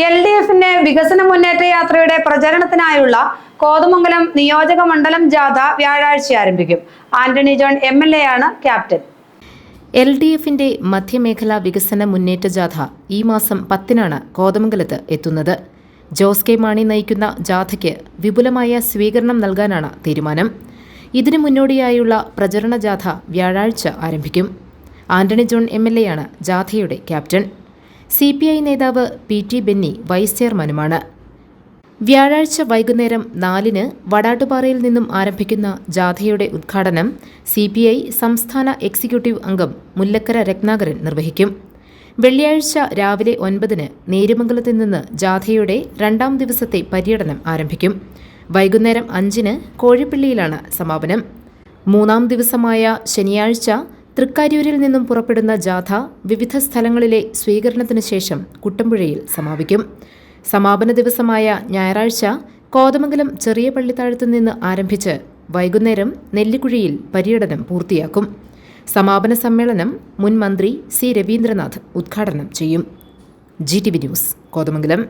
LDFിന്റെ വികസന മുന്നേറ്റ യാത്രയുടെ പ്രചരണത്തിനായുള്ള കോതമംഗലം നിയോജക മണ്ഡലം ജാഥ വ്യാഴാഴ്ച ആരംഭിക്കും. ആന്റണി ജോൺ MLA ആണ് ക്യാപ്റ്റൻ. LDFിന്റെ മധ്യമേഖലാ വികസന മുന്നേറ്റ ജാഥ ഈ മാസം 10-നാണ് കോതമംഗലത്ത് എത്തുന്നത്. ജോസ് കെ മാണി നയിക്കുന്ന ജാഥയ്ക്ക് വിപുലമായ സ്വീകരണം നൽകാനാണ് തീരുമാനം. ഇതിനു മുന്നോടിയായുള്ള പ്രചരണ ജാഥ വ്യാഴാഴ്ച ആരംഭിക്കും. ആന്റണി ജോൺ MLA ആണ് ജാഥയുടെ ക്യാപ്റ്റൻ. CPI നേതാവ് PT ബെന്നി വൈസ് ചെയർമാനുമാണ്. വ്യാഴാഴ്ച വൈകുന്നേരം 4-ന് വടാട്ടുപാറയിൽ നിന്നും ആരംഭിക്കുന്ന ജാഥയുടെ ഉദ്ഘാടനം CPI സംസ്ഥാന എക്സിക്യൂട്ടീവ് അംഗം മുല്ലക്കര രത്നാകരൻ നിർവഹിക്കും. വെള്ളിയാഴ്ച രാവിലെ 9-ന് നേര്യമംഗലത്ത് നിന്ന് ജാഥയുടെ 2-ാം ദിവസത്തെ പര്യടനം ആരംഭിക്കും. വൈകുന്നേരം 5-ന് കോഴിപ്പള്ളിയിലാണ് സമാപനം. 3-ാം ദിവസമായ ശനിയാഴ്ച തൃക്കാര്യൂരിൽ നിന്നും പുറപ്പെടുന്ന ജാഥ വിവിധ സ്ഥലങ്ങളിലെ സ്വീകരണത്തിനു ശേഷം കുട്ടമ്പുഴയിൽ സമാപിക്കും. സമാപന ദിവസമായ ഞായറാഴ്ച കോതമംഗലം ചെറിയ പള്ളിത്താഴത്തു നിന്ന് ആരംഭിച്ച് വൈകുന്നേരം നെല്ലിക്കുഴിയിൽ പര്യടനം പൂർത്തിയാക്കും. സമാപന സമ്മേളനം മുൻ മന്ത്രി C രവീന്ദ്രനാഥ് ഉദ്ഘാടനം ചെയ്യും. GTV news, Kothamangalam.